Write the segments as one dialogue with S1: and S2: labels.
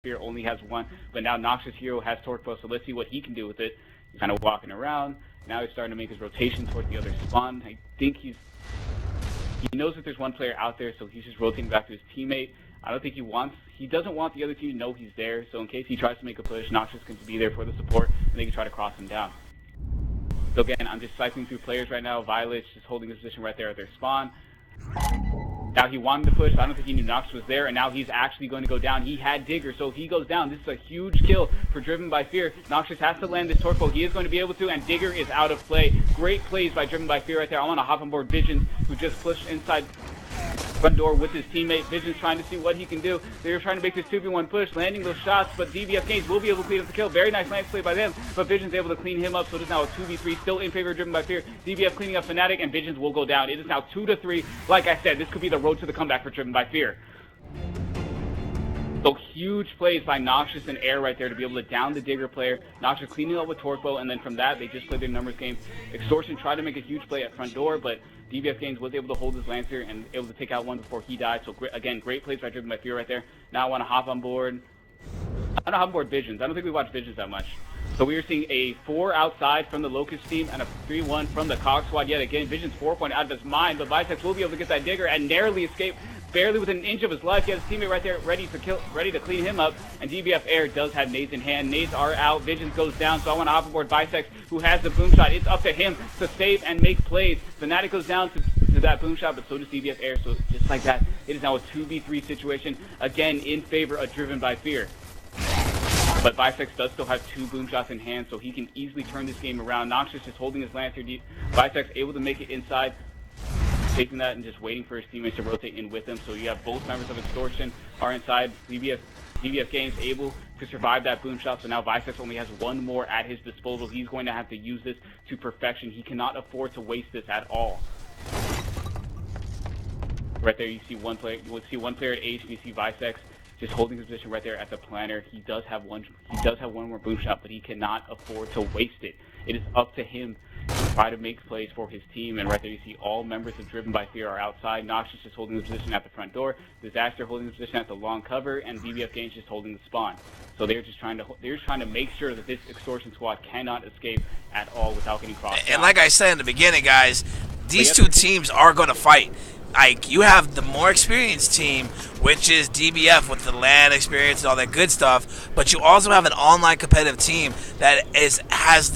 S1: Fear only has one, but now Noxious Hero has Torque Bow, so let's see what he can do with it. He's kind of walking around. Now he's starting to make his rotation towards the other spawn. I think he knows that there's one player out there, so he's just rotating back to his teammate. I don't think he doesn't want the other team to know he's there, so in case he tries to make a push, Noxious can be there for the support, and they can try to cross him down. So again, I'm just cycling through players right now. Violet's just holding his position right there at their spawn. Now he wanted to push, but I don't think he knew Nox was there, and now he's actually going to go down. He had Digger, so if he goes down, this is a huge kill for Driven by Fear. Noxious has to land this Torque Bow. He is going to be able to, and Digger is out of play. Great plays by Driven by Fear right there. I want to hop on board Visions, who just pushed inside front door with his teammate. Visions trying to see what he can do. They're trying to make this 2v1 push, landing those shots, but DBF Games will be able to clean up the kill. Very nice lance play by them, but Visions able to clean him up, so it is now a 2v3, still in favor of Driven by Fear. DBF cleaning up Fnatic, and Visions will go down. It is now 2-3. Like I said, this could be the road to the comeback for Driven by Fear. So huge plays by Noxious and Air right there to be able to down the Digger player. Noxious cleaning up with Torque Bow, and then from that, they just played their numbers game. Extortion tried to make a huge play at front door, but DBF Games was able to hold his Lancer and able to take out one before he died. So again, great plays by Driven by Fear right there. Now I want to hop on board. I want to hop on board Visions. I don't think we watched Visions that much. So we are seeing a 4 outside from the Locust team and a 3-1 from the Cog Squad yet again. Visions 4 point out of his mind, but Visex will be able to get that Digger and narrowly escape. Barely within an inch of his life. He has his teammate right there ready to clean him up. And DBF Air does have nades in hand. Nades are out. Visions goes down. So I want to hop aboard Bisex, who has the boom shot. It's up to him to save and make plays. Fnatic goes down to that boom shot, but so does DBF Air. So just like that, it is now a 2v3 situation. Again, in favor of Driven by Fear. But Bisex does still have 2 boom shots in hand, so he can easily turn this game around. Noxious just holding his Lancer deep. Bisex able to make it inside, taking that and just waiting for his teammates to rotate in with him. So you have both members of Extortion are inside. DBF Games able to survive that boom shot. So now Visex only has one more at his disposal. He's going to have to use this to perfection. He cannot afford to waste this at all. Right there, you see one player. You will see one player at H. And you see Visex just holding his position right there at the planter. He does have one more boom shot, but he cannot afford to waste it. It is up to him to try to make plays for his team, and right there you see all members of Driven by Fear are outside. Noxious just holding his position at the front door, Disaster holding his position at the long cover, and DBF Games just holding the spawn. So they're just trying to make sure that this Extortion squad cannot escape at all without getting crossed.
S2: And like I said in the beginning, guys, these two teams are going to fight. Like, you have the more experienced team, which is DBF with the LAN experience and all that good stuff, but you also have an online competitive team that has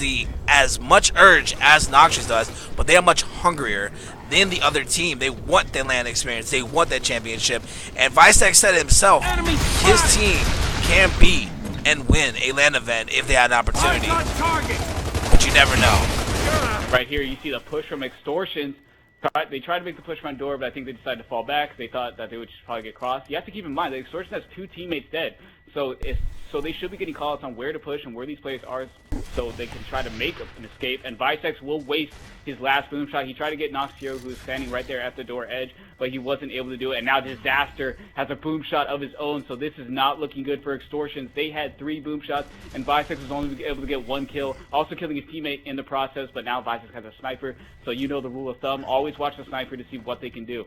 S2: as much urge as Noxious does, but they are much hungrier than the other team. They want the LAN experience, they want that championship, and Visex said it himself, his team can beat and win a LAN event if they had an opportunity, but you never know.
S1: Right here you see the push from Extortion. They tried to make the push front door, but I think they decided to fall back. They thought that they would just probably get crossed. You have to keep in mind that Extortion has 2 teammates dead, so they should be getting calls on where to push and where these players are, so they can try to make an escape. And Visex will waste his last boom shot. He tried to get Nox Hero, who is standing right there at the door edge, but he wasn't able to do it. And now Disaster has a boom shot of his own, so this is not looking good for Extortions. They had 3 boom shots, and Visex was only able to get 1 kill, also killing his teammate in the process. But now Visex has a sniper, so you know the rule of thumb: always watch the sniper to see what they can do.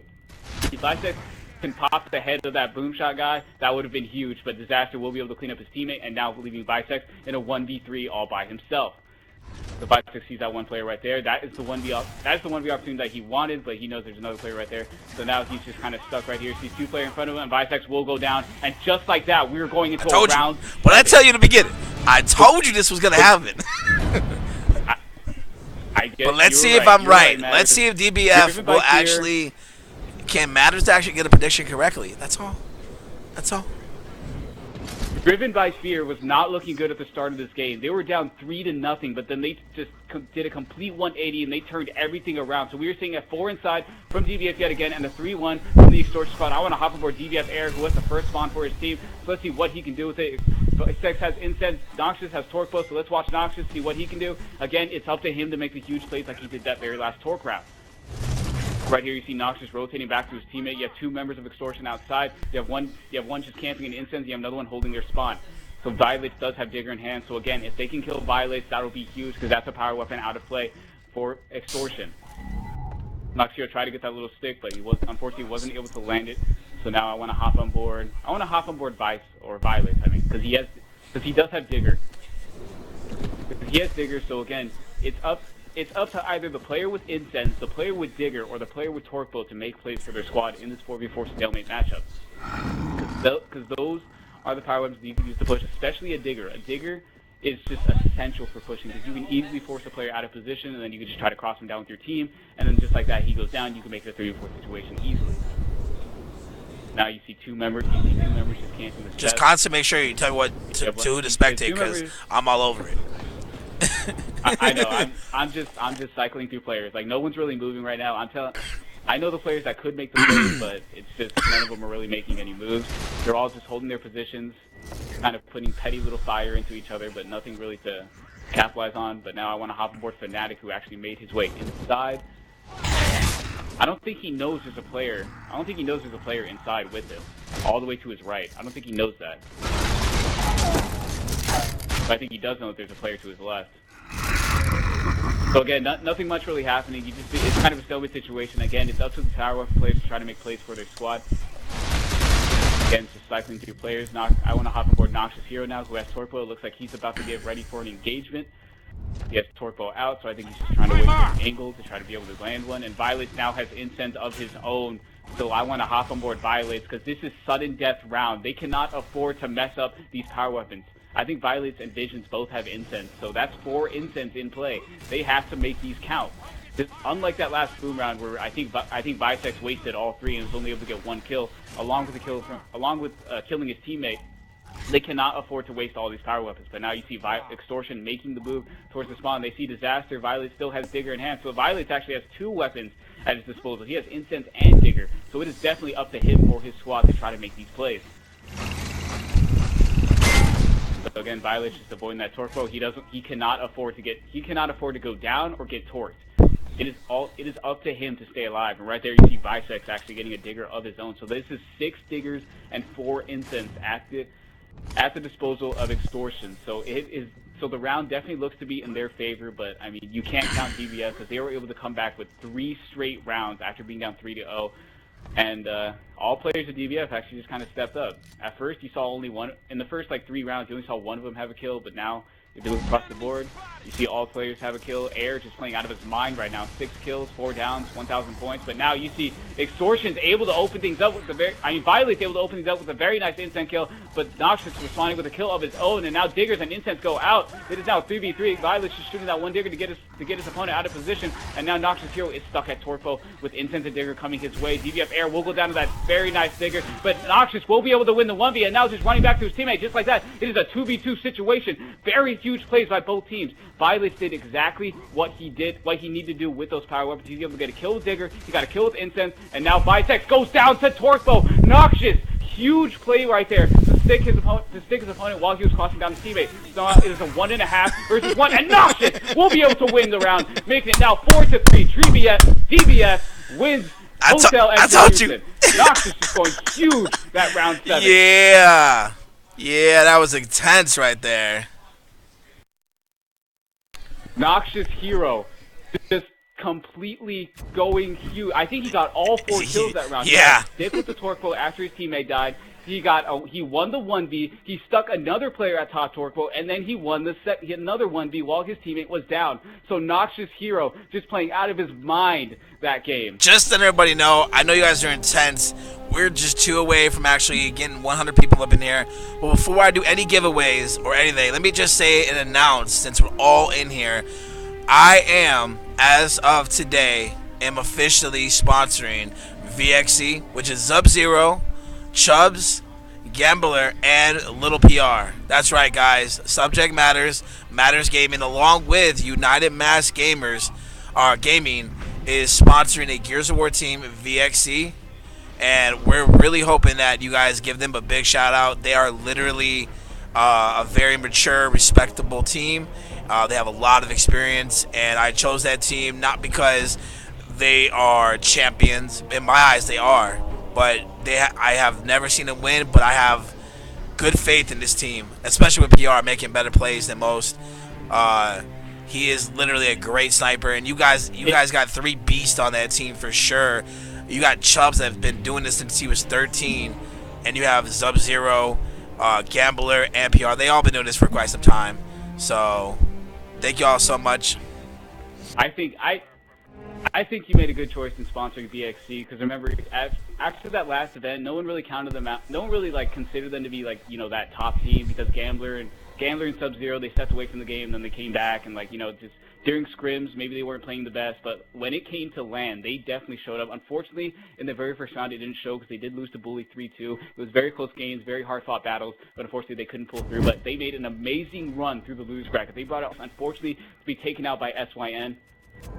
S1: If Visex can pop the head of that boom shot guy, that would have been huge, but Disaster will be able to clean up his teammate, and now leaving Visex in a 1v3 all by himself. The Visex sees that one player right there. That is the 1v opportunity that he wanted, but he knows there's another player right there. So now he's just kind of stuck right here. Sees 2 players in front of him, and Visex will go down. And just like that, we're going into a round.
S2: What did I tell you in the beginning? I told you this was going to happen. But let's see if I'm right. Let's see if DBF will actually... Can Madderz actually get a prediction correctly? That's all. That's all.
S1: Driven by Fear was not looking good at the start of this game. They were down 3-0, but then they just did a complete 180 and they turned everything around. So we were seeing a 4 inside from DBF yet again and a 3-1 from the Extortion squad. I want to hop aboard DBF Air, who was the first spawn for his team. So let's see what he can do with it. Sex has Incense, Noxious has Torque Bow, so let's watch Noxious, see what he can do. Again, it's up to him to make the huge plays like he did that very last Torque round. Right here, you see Noxious rotating back to his teammate. You have 2 members of Extortion outside. You have one just camping in Incense. You have another one holding their spawn. So Violates does have Digger in hand. So again, if they can kill Violates, that'll be huge because that's a power weapon out of play for Extortion. Noxious tried to get that little stick, but unfortunately wasn't able to land it. So now I want to hop on board. I want to hop on board Vice or Violet, I mean, because he does have Digger. He has Digger, so again, it's up to either the player with Incense, the player with Digger, or the player with Torque Bolt to make plays for their squad in this 4v4 stalemate matchup. Because those are the power weapons that you can use to push, especially a Digger. A Digger is just essential for pushing, because you can easily force a player out of position, and then you can just try to cross him down with your team, and then just like that, he goes down, you can make it a 3v4 situation easily. Now you see two members just cancel the
S2: Just constantly make sure you tell me what to spectate, because I'm all over it.
S1: I know. I'm just cycling through players. Like, no one's really moving right now. I know the players that could make the plays, but it's just none of them are really making any moves. They're all just holding their positions, kind of putting petty little fire into each other, but nothing really to capitalize on. But now I want to hop on board Fnatic, who actually made his way inside. I don't think he knows there's a player. I don't think he knows there's a player inside with him, all the way to his right. I don't think he knows that. But I think he does know that there's a player to his left. So again, nothing much really happening. It's kind of a stalemate situation. Again, it's up to the tower weapon players to try to make plays for their squad. Again, just cycling through players. I want to hop on board Noxious Hero now, who has Torque Bolt. It looks like he's about to get ready for an engagement. He has Torque Bolt out, so I think he's just trying to wait for an angle to try to be able to land one. And Violet now has Incense of his own, so I want to hop on board Violet, because this is sudden death round. They cannot afford to mess up these power weapons. I think Violets and Visions both have Incense, so that's 4 Incense in play. They have to make these count. Unlike that last boom round where I think Visex wasted all 3 and was only able to get 1 kill, along with killing his teammate. They cannot afford to waste all these power weapons. But now you see Extortion making the move towards the spawn. They see Disaster. Violet still has Digger in hand. So Violet actually has 2 weapons at his disposal. He has Incense and Digger. So it is definitely up to him or his squad to try to make these plays. So again, Violet's just avoiding that Torque Bolt. He cannot afford to go down or get torqued. It is up to him to stay alive. And right there you see Visex actually getting a Digger of his own. So this is 6 Diggers and 4 Incense at the disposal of Extortion. So the round definitely looks to be in their favor, but I mean, you can't count DBF, because they were able to come back with 3 straight rounds after being down 3-0. And all players of DBF actually just kind of stepped up. At first, you saw only one in the first 3 rounds. You only saw one of them have a kill, but now if you look across the board, you see all players have a kill. Air just playing out of his mind right now. 6 kills, 4 downs, 1,000 points. But now you see Extortion's able to open things up with Violet's able to open things up with a very nice Incense kill, but Noxious responding with a kill of his own, and now Diggers and Incense go out. It is now 3v3. Violet's just shooting that one Digger to get his opponent out of position, and now Noxious Hero is stuck at Torque Bolt with Incense and Digger coming his way. DBF Air will go down to that very nice Digger, but Noxious will be able to win the 1v, and now just running back to his teammate just like that. It is a 2v2 situation. Very huge plays by both teams. Violet did exactly what he needed to do with those power weapons. He's able to get a kill with Digger, he got a kill with Incense, and now Visex goes down to Torque Bolt. Noxious, huge play right there to stick his opponent while he was crossing down his teammate. So it is a 1.5 versus 1, and Noxious will be able to win the round, making it now 4-3. DBF wins Hotel Execution. Noxious is going huge that round 7.
S2: Yeah, that was intense right there.
S1: Noxious Hero just completely going huge. I think he got all 4 kills that round.
S2: Yeah.
S1: He stick with the Torque Bolt after his teammate died. He won the 1v. He stuck another player at top Torque Bolt, and then he won another 1v while his teammate was down. So Noxious Hero just playing out of his mind that game.
S2: Just to let everybody know, I know you guys are intense. We're just 2 away from actually getting 100 people up in here. But before I do any giveaways or anything, let me just say and announce, since we're all in here, I am, as of today, officially sponsoring VXC, which is Sub-Zero, Chubbs, Gambler, and Little PR. That's right, guys. Subject Madderz, Madderz Gaming, along with United Mass Gamers, Gaming, is sponsoring a Gears of War team, VXC. And we're really hoping that you guys give them a big shout out. They are literally a very mature, respectable team. They have a lot of experience, and I chose that team not because they are champions. In my eyes, they are. But I have never seen them win, but I have good faith in this team, especially with PR making better plays than most. He is literally a great sniper, and you guys got 3 beasts on that team for sure. You got Chubbs that have been doing this since he was 13, and you have Sub-Zero, Gambler, and PR. They all been doing this for quite some time. So, thank you all so much.
S1: I think you made a good choice in sponsoring BXC, because remember, after that last event, no one really counted them out. No one really considered them to be that top team, because Gambler and Sub-Zero, they stepped away from the game, then they came back, and just during scrims, maybe they weren't playing the best, but when it came to LAN, they definitely showed up. Unfortunately, in the very first round, it didn't show because they did lose to Bully 3-2. It was very close games, very hard-fought battles, but unfortunately, they couldn't pull through. But they made an amazing run through the lose bracket. They brought it, unfortunately, to be taken out by SYN.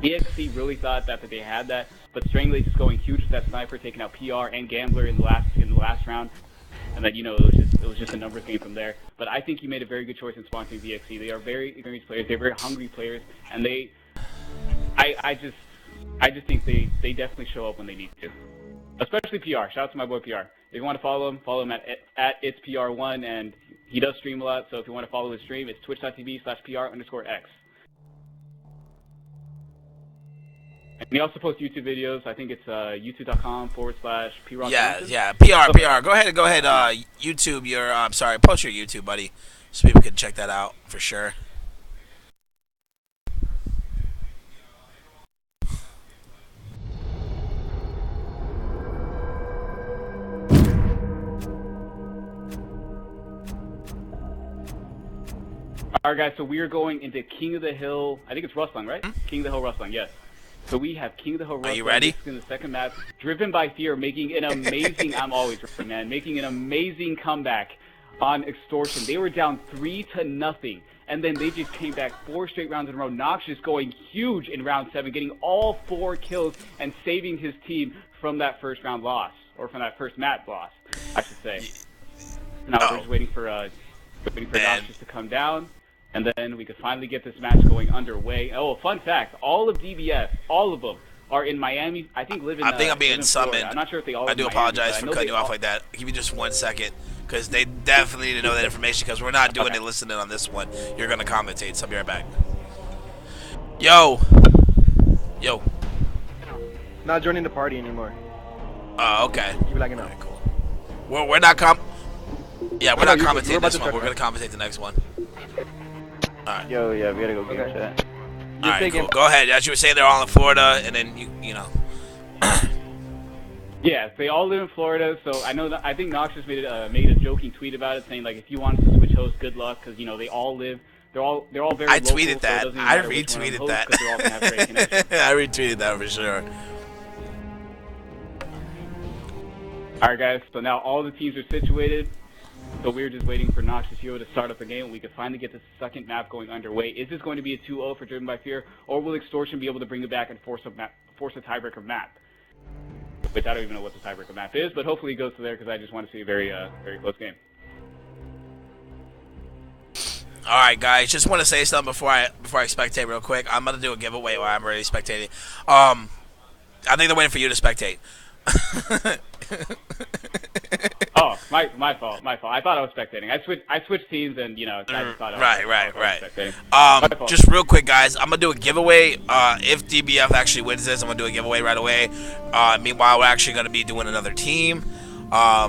S1: BXC really thought that they had that, but Strangley just going huge with that sniper, taking out PR and Gambler in the last round. And then, it was just a numbers game from there. But I think you made a very good choice in sponsoring VXC. They are very experienced players. They're very hungry players, and I just think they definitely show up when they need to. Especially PR. Shout out to my boy PR. If you want to follow him at itspr1, and he does stream a lot. So if you want to follow his stream, it's twitch.tv/PR_X. And he also posts YouTube videos. I think it's youtube.com/PRock.
S2: Yeah, PR. Go ahead. YouTube your, post your YouTube, buddy, so people can check that out for sure.
S1: All right, guys. So we are going into King of the Hill. I think it's Rustling, right? King of the Hill Rustling. Yes. So we have King of the Hill Rustling.
S2: Are you ready?
S1: In the second match, Driven by Fear, making an amazing. I'm always ready, man. Making an amazing comeback on Extortion. They were down 3-0, and then they just came back 4 straight rounds in a row. Noxious going huge in round 7, getting all 4 kills and saving his team from that first round loss, or from that first map loss, I should say. Now we're just waiting for Noxious to come down. And then we could finally get this match going underway. Oh, fun fact, all of DBS, all of them, are in Miami. I think
S2: I'm being summoned.
S1: I'm not sure if they all
S2: I do apologize for cutting you off like that. Give me just 1 second, because they definitely need to know that information, because we're not doing it listening on this one. You're going to commentate, so I'll be right back. Yo.
S3: Not joining the party anymore.
S2: Oh, okay.
S3: Keep it like an
S2: Alright, cool. We're not commentating this one. We're going to commentate the next one. Alright.
S4: Yo, yeah, we gotta go game chat.
S2: Alright, cool. Go ahead. As you were saying, they're all in Florida, and then you know.
S1: Yeah, they all live in Florida, so I think Noxious made a joking tweet about it, saying if you want to switch hosts, good luck, because they all live. They're all very.
S2: I
S1: local,
S2: tweeted that.
S1: So
S2: I retweeted that.
S1: They're all gonna have great connection.
S2: I retweeted that for sure.
S1: All right, guys. So now all the teams are situated. So we're just waiting for Noxious Hero to start up the game. We can finally get the second map going underway. Is this going to be a 2-0 for Driven by Fear, or will Extortion be able to bring it back and force a tiebreaker map? Which I don't even know what the tiebreaker map is, but hopefully it goes to there, because I just want to see a very close game.
S2: All right, guys. Just want to say something before I spectate real quick. I'm gonna do a giveaway while I'm already spectating. I think they're waiting for you to spectate.
S1: Oh, my fault. I thought I was spectating. I switched teams, and I just thought I was spectating.
S2: Just real quick, guys. I'm gonna do a giveaway. If DBF actually wins this, I'm gonna do a giveaway right away. Meanwhile, we're actually gonna be doing another team. I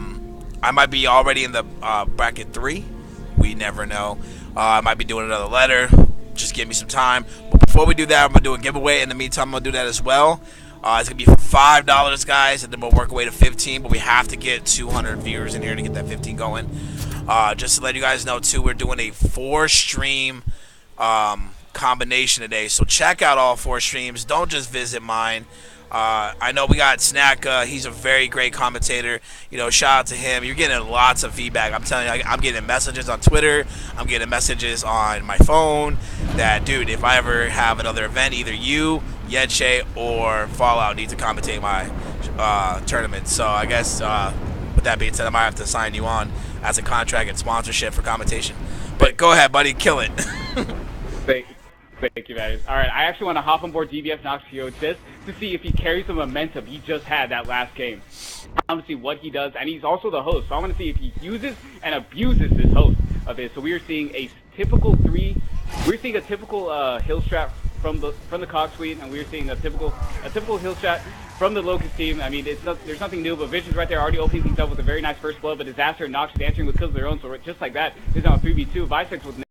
S2: might be already in the bracket 3. We never know. I might be doing another letter. Just give me some time. But before we do that, I'm gonna do a giveaway. In the meantime, I'm gonna do that as well. It's going to be for $5, guys, and then we'll work our way to 15, but we have to get 200 viewers in here to get that 15 going. Just to let you guys know, too, we're doing a 4-stream combination today, so check out all 4 streams. Don't just visit mine. I know we got Snack. He's a very great commentator. Shout out to him. You're getting lots of feedback. I'm telling you, I'm getting messages on Twitter. I'm getting messages on my phone that, dude, if I ever have another event, either you, Yeche, or Fallout need to commentate my tournament. So I guess with that being said, I might have to sign you on as a contract and sponsorship for commentation. But go ahead, buddy. Kill it.
S1: Thank you, guys. All right, I actually want to hop on board DBF Noxious Hero just to see if he carries the momentum he just had that last game. I want to see what he does, and he's also the host, so I want to see if he uses and abuses this host of his. So we are seeing a typical hill strat from the Cog Suite, and we're seeing a typical hill strat from the Locust team. I mean, there's nothing new, but Vision's right there already opening things up with a very nice first blood, but Disaster and Noxious answering with kills of their own, so just like that, is now a 3v2. Visex with